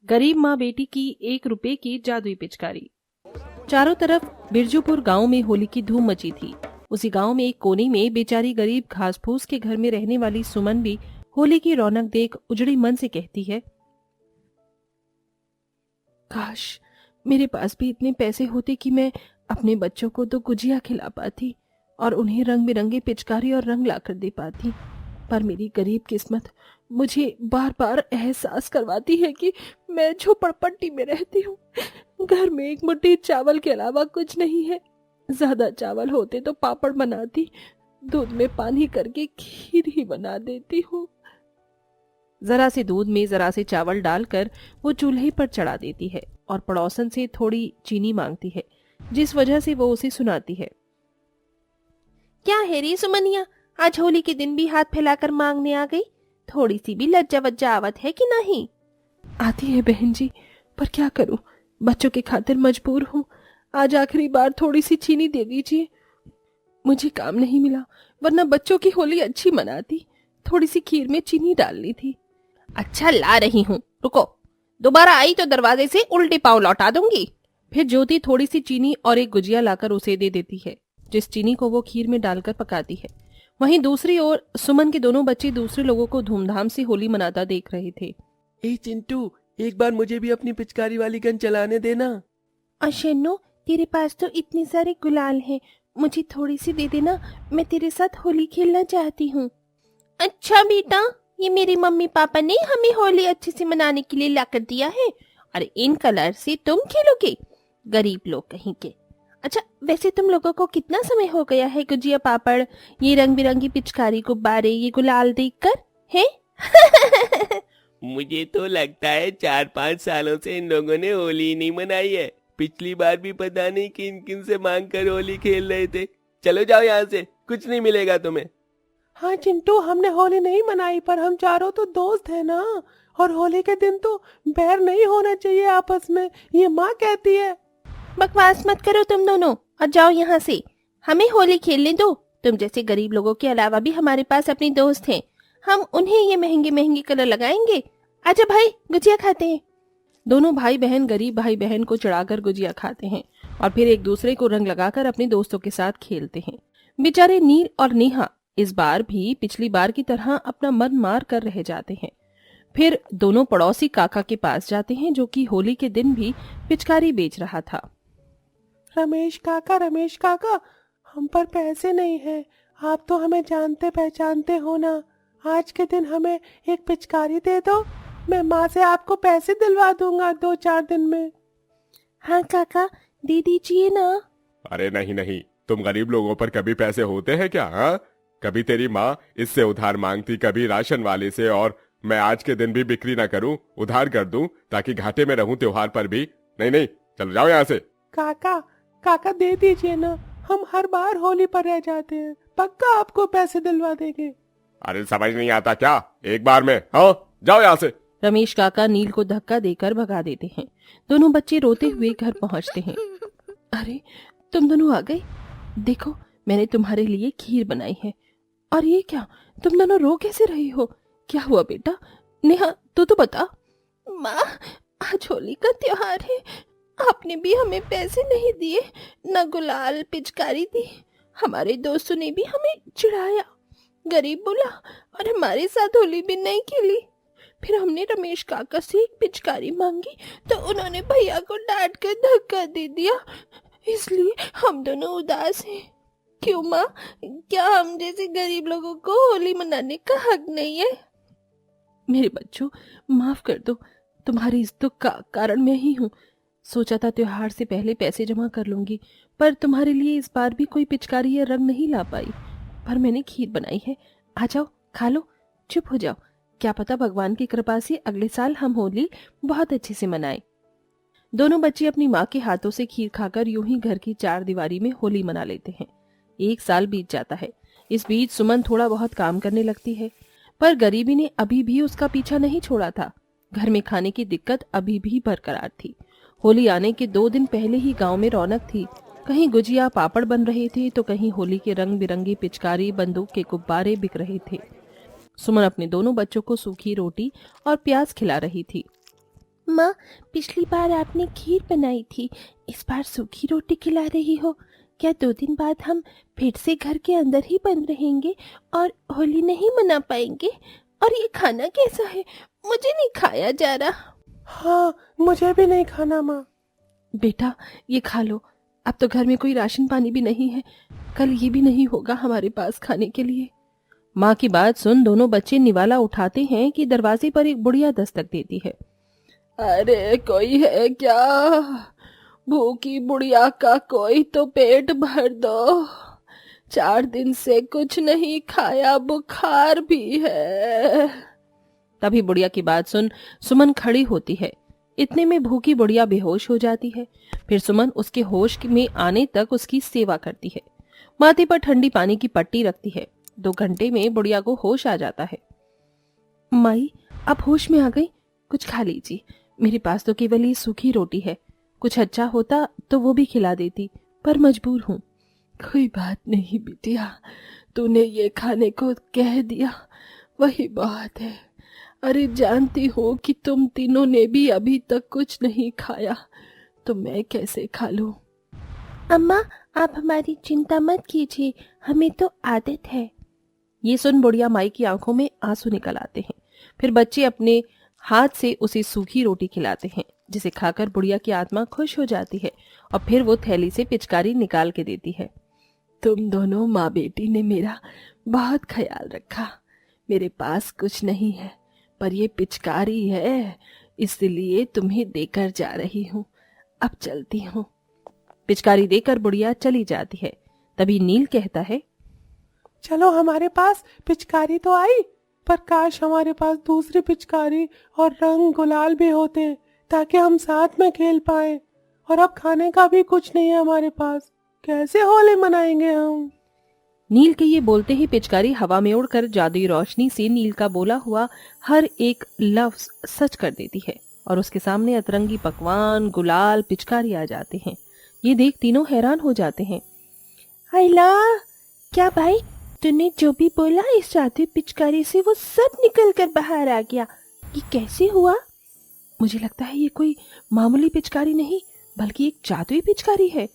गरीब माँ बेटी की 1 रुपए की जादुई पिचकारी। चारों तरफ बिरजूपुर गांव में होली की धूम मची थी। उसी गांव में एक कोने में बेचारी गरीब घास फूस के घर में रहने वाली सुमन भी होली की रौनक देख उजड़ी मन से कहती है, काश मेरे पास भी इतने पैसे होते कि मैं अपने बच्चों को तो गुजिया खिला पाती और उन्हें रंग बिरंगे पिचकारी और रंग लाकर दे पाती। पर मेरी गरीब किस्मत मुझे बार बार एहसास करवाती है कि मैं झोपड़पट्टी में रहती हूँ। घर में एक मुट्ठी चावल के अलावा कुछ नहीं है। ज्यादा चावल होते तो पापड़ बनाती, दूध में पानी करके खीर ही बना देती हूँ। जरा से दूध में जरा से चावल डालकर वो चूल्हे पर चढ़ा देती है और पड़ोसन से थोड़ी चीनी मांगती है, जिस वजह से वो उसे सुनाती है। क्या है रे सुमनिया, आज होली के दिन भी हाथ फैलाकर मांगने आ गई? थोड़ी सी भी लज्जा वज्जा आवत है कि नहीं? आती है बहन जी, पर क्या करूं, बच्चों के खातिर मजबूर हूँ। आज आखिरी बार थोड़ी सी चीनी दे दीजिए। मुझे काम नहीं मिला, वरना बच्चों की होली अच्छी मनाती। थोड़ी सी खीर में चीनी डालनी थी। अच्छा ला रही हूँ, रुको, दोबारा आई तो दरवाजे से उल्टे पांव लौटा दूंगी। फिर ज्योति थोड़ी सी चीनी और एक गुजिया लाकर उसे दे देती है, जिस चीनी को वो खीर में डालकर पकाती है। वहीं दूसरी ओर सुमन के दोनों बच्चे दूसरे लोगों को धूमधाम से होली मनाता देख रहे थे। ए चिंटू, एक बार मुझे भी अपनी पिचकारी वाली गन चलाने देना। अशन्नो, तेरे पास तो इतने सारे गुलाल हैं, मुझे थोड़ी सी दे देना, मैं तेरे साथ होली खेलना चाहती हूँ। अच्छा बेटा, ये मेरे मम्मी पापा ने हमें होली अच्छे से मनाने के लिए लाकर दिया है और इन कलर से तुम खेलोगे? गरीब लोग कहीं के। अच्छा, वैसे तुम लोगों को कितना समय हो गया है गुजिया पापड़, ये रंग बिरंगी पिचकारी, गुब्बारे, ये गुलाल देखकर है? मुझे तो लगता है 4-5 सालों से इन लोगों ने होली नहीं मनाई है। पिछली बार भी पता नहीं किन किन से मांग कर होली खेल रहे थे। चलो जाओ यहाँ से, कुछ नहीं मिलेगा तुम्हें। हाँ चिंटू, हमने होली नहीं मनाई, पर हम चारों तो दोस्त हैं ना, और होली के दिन तो बैर नहीं होना चाहिए आपस में, ये माँ कहती है। बकवास मत करो तुम दोनों और जाओ यहाँ से, हमें होली खेलने दो। तुम जैसे गरीब लोगों के अलावा भी हमारे पास अपने दोस्त हैं, हम उन्हें ये महंगे महंगे कलर लगाएंगे। आजा भाई, गुजिया खाते हैं। दोनों भाई बहन गरीब भाई बहन को चढ़ाकर गुजिया खाते हैं और फिर एक दूसरे को रंग लगाकर अपने दोस्तों के साथ खेलते हैं। बेचारे नील और नेहा इस बार भी पिछली बार की तरह अपना मन मार कर रह जाते हैं। फिर दोनों पड़ोसी काका के पास जाते हैं, जो कि होली के दिन भी पिचकारी बेच रहा था। रमेश काका, हम पर पैसे नहीं है, आप तो हमें जानते पहचानते हो ना। आज के दिन हमें एक पिचकारी दे दो, मैं माँ से आपको पैसे दिलवा दूंगा 2-4 दिन में। हाँ काका, दे दीजिए ना। अरे नहीं, तुम गरीब लोगों पर कभी पैसे होते हैं क्या? हाँ, कभी तेरी माँ इससे उधार मांगती, कभी राशन वाले से, और मैं आज के दिन भी बिक्री ना करूं, उधार कर दूं ताकि घाटे में रहूं त्योहार पर भी। नहीं, चलो जाओ यहाँ से। काका दे दीजिए ना, हम हर बार होली पर रह जाते हैं, पक्का आपको पैसे दिलवा देंगे। अरे समझ नहीं आता क्या, एक बार में? हाँ, जाओ यहाँ से। रमेश काका नील को धक्का देकर भगा देते हैं। दोनों बच्चे रोते हुए घर पहुंचते हैं। अरे तुम दोनों आ गए, देखो मैंने तुम्हारे लिए खीर बनाई है। और ये क्या, तुम दोनों रो कैसे रही हो? क्या हुआ बेटा? नेहा तू तो बता। माँ, आज होली का त्योहार है, आपने भी हमें पैसे नहीं दिए, न गुलाल पिचकारी दी। हमारे दोस्तों ने भी हमें चिढ़ाया, गरीब बोला और हमारे साथ होली भी नहीं खेली। फिर हमने रमेश काका से एक पिचकारी मांगी तो उन्होंने भैया को डांट कर धक्का दे दिया, इसलिए हम दोनों उदास हैं। क्यों माँ, क्या हम जैसे गरीब लोगों को होली मनाने का हक नहीं है? मेरे बच्चों, माफ कर दो, तुम्हारे इस दुख का कारण मैं ही हूँ। सोचा था त्योहार से पहले पैसे जमा कर लूंगी, पर तुम्हारे लिए इस बार भी कोई पिचकारी या रंग नहीं ला पाई। पर मैंने खीर बनाई है, आ जाओ खा लो। चुप हो जाओ, क्या पता भगवान की कृपा से अगले साल हम होली बहुत अच्छे से मनाएं। दोनों बच्चे अपनी माँ के हाथों से खीर खाकर यूं ही घर की 4 दीवारी में होली मना लेते हैं। 1 साल बीत जाता है। इस बीच सुमन थोड़ा बहुत काम करने लगती है, पर गरीबी ने अभी भी उसका पीछा नहीं छोड़ा था। घर में खाने की दिक्कत अभी भी बरकरार थी। होली आने के 2 दिन पहले ही गांव में रौनक थी। कहीं गुजिया पापड़ बन रहे थे तो कहीं होली के रंग बिरंगी पिचकारी बंदूक के गुब्बारे बिक रहे थे। सुमन अपने दोनों बच्चों को सूखी रोटी और प्याज खिला रही थी। माँ, पिछली बार आपने खीर बनाई थी, इस बार सूखी रोटी खिला रही हो। क्या 2 दिन बाद हम फिर से घर के अंदर ही बंद रहेंगे और होली नहीं मना पाएंगे? और ये खाना कैसा है? मुझे नहीं खाया जा रहा। हाँ, मुझे भी नहीं खाना माँ। बेटा, ये खा लो। अब तो घर में कोई राशन पानी भी नहीं है, कल ये भी नहीं होगा हमारे पास खाने के लिए। माँ की बात सुन दोनों बच्चे निवाला उठाते हैं कि दरवाजे पर एक बुढ़िया दस्तक देती है। अरे कोई है क्या? भूखी बुढ़िया का कोई तो पेट भर दो। 4 दिन से कुछ नहीं खाया, बुखार भी है। तभी बुढ़िया की बात सुन सुमन खड़ी होती है। इतने में भूखी बुढ़िया बेहोश हो जाती है। फिर सुमन उसके होश में आने तक उसकी सेवा करती है। माथे पर ठंडी पानी की पट्टी रखती है। 2 घंटे में बुढ़िया को होश आ जाता है। माई, आप होश में आ गई? कुछ खा लीजिए। मेरे पास तो केवल ये सूखी रोटी है। कुछ अच्छा होता तो वो भी खिला देती, पर मजबूर हूँ। कोई बात नहीं बिटिया, तूने ये खाने को कह दिया वही बात है। अरे जानती हो कि तुम तीनों ने भी अभी तक कुछ नहीं खाया, तो मैं कैसे खा लूं? अम्मा, आप हमारी चिंता मत कीजिए, हमें तो आदत है। ये सुन बुढ़िया माई की आंखों में आंसू निकल आते हैं। फिर बच्चे अपने हाथ से उसे सूखी रोटी खिलाते हैं, जिसे खाकर बुढ़िया की आत्मा खुश हो जाती है और फिर वो थैली से पिचकारी निकाल के देती है। तुम दोनों माँ बेटी ने मेरा बहुत ख्याल रखा। मेरे पास कुछ नहीं है, पर ये पिचकारी है, इसलिए तुम्हें देकर जा रही हूँ। अब चलती हूँ। पिचकारी देकर बुढ़िया चली जाती है। तभी नील कहता है, चलो, हमारे पास पिचकारी तो आई, पर काश हमारे पास दूसरी पिचकारी और रंग गुलाल भी होते ताकि हम साथ में खेल पाए। और अब खाने का भी कुछ नहीं है हमारे पास, कैसे होली मनाएंगे हम? नील के ये बोलते ही पिचकारी हवा में उड़कर जादुई रोशनी से नील का बोला हुआ हर एक लफ्ज सच कर देती है और उसके सामने अतरंगी पकवान, गुलाल, पिचकारी आ जाते हैं। ये देख तीनों हैरान हो जाते हैं। आइला, क्या भाई, तूने जो भी बोला इस जादुई पिचकारी से वो सब निकल कर बाहर आ गया। ये कैसे हुआ? मुझे लगता है ये कोई मामूली पिचकारी नहीं, बल्कि एक जादुई पिचकारी है।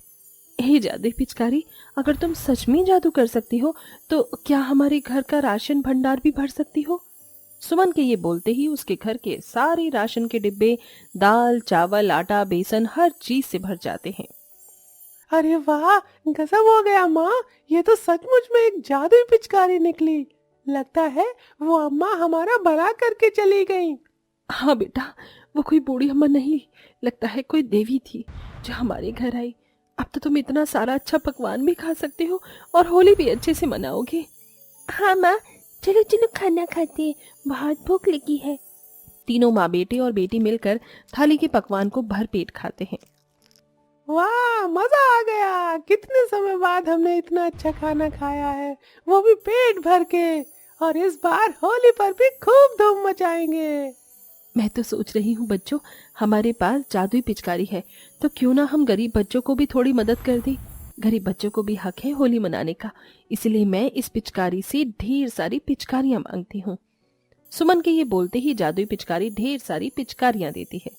हे जादुई पिचकारी, अगर तुम सच में जादू कर सकती हो तो क्या हमारे घर का राशन भंडार भी भर सकती हो? सुमन के ये बोलते ही उसके घर के सारे राशन के डिब्बे दाल, चावल, आटा, बेसन हर चीज से भर जाते हैं। अरे वाह, गजब हो गया माँ, ये तो सचमुच में एक जादुई पिचकारी निकली। लगता है वो अम्मा हमारा भला करके चली गई। हाँ बेटा, वो कोई बूढ़ी अम्मा नहीं, लगता है कोई देवी थी जो हमारे घर आई। अब तो तुम इतना सारा अच्छा पकवान भी खा सकते हो और होली भी अच्छे से मनाओगे। हाँ माँ, चलो चलो खाना खाते हैं, बहुत भूख लगी है। तीनों माँ बेटे और बेटी मिलकर थाली के पकवान को भर पेट खाते हैं। वाह, मजा आ गया। कितने समय बाद हमने इतना अच्छा खाना खाया है, वो भी पेट भर के। और इस बार होली पर भी खूब धूम मचाएंगे। मैं तो सोच रही हूँ बच्चों, हमारे पास जादुई पिचकारी है, तो क्यों ना हम गरीब बच्चों को भी थोड़ी मदद कर दें। गरीब बच्चों को भी हक है होली मनाने का, इसलिए मैं इस पिचकारी से ढेर सारी पिचकारियां मांगती हूँ। सुमन के ये बोलते ही जादुई पिचकारी ढेर सारी पिचकारियां देती है।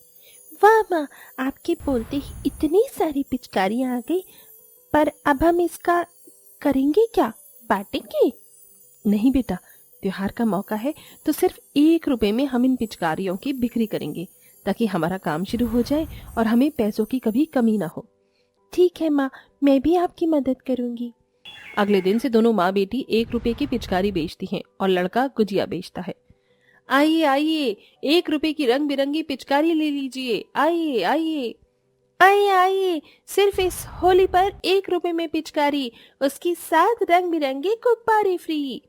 वाह माँ, आपके बोलते ही इतनी सारी पिचकारियां आ गई, पर अब हम इसका करेंगे क्या? बांटेंगे? नहीं बेटा, त्योहार का मौका है तो सिर्फ 1 रुपए में हम इन पिचकारियों की बिक्री करेंगे, ताकि हमारा काम शुरू हो जाए और हमें पैसों की कभी कमी ना हो। ठीक है माँ, मैं भी आपकी मदद करूंगी। अगले दिन से दोनों माँ बेटी 1 रुपए की पिचकारी बेचती हैं और लड़का गुजिया बेचता है। आइए आइए, 1 रुपए की रंग बिरंगी पिचकारी ले लीजिए। आइए आइए आइए आइए, सिर्फ इस होली पर 1 रुपए में पिचकारी, उसकी साथ रंग बिरंगे गुब्बारे फ्री।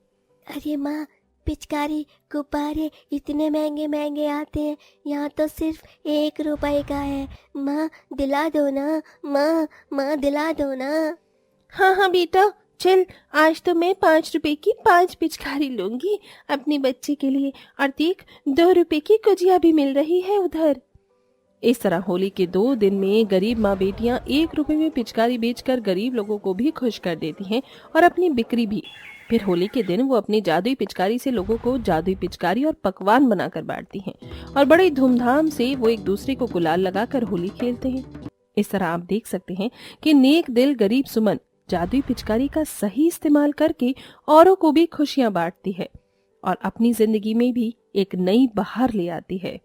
अरे माँ, पिचकारी गुब्बारे इतने महंगे महंगे आते हैं, यहाँ तो सिर्फ 1 रुपए का है। माँ दिला दो ना, माँ दिला दो ना। हाँ हाँ बेटा, चल आज तो मैं 5 रुपए की 5 पिचकारी लूंगी अपने बच्चे के लिए, और देख 2 रुपए की गुजिया भी मिल रही है उधर। इस तरह होली के 2 दिन में गरीब माँ बेटियां 1 रुपए में पिचकारी बेचकर गरीब लोगों को भी खुश कर देती हैं और अपनी बिक्री भी। फिर होली के दिन वो अपनी जादुई पिचकारी से लोगों को जादुई पिचकारी और पकवान बनाकर बांटती हैं और बड़ी धूमधाम से वो एक दूसरे को गुलाल लगाकर होली खेलते हैं। इस तरह आप देख सकते हैं कि नेक दिल गरीब सुमन जादुई पिचकारी का सही इस्तेमाल करके औरों को भी खुशियां बांटती है और अपनी जिंदगी में भी एक नई बहार ले आती है।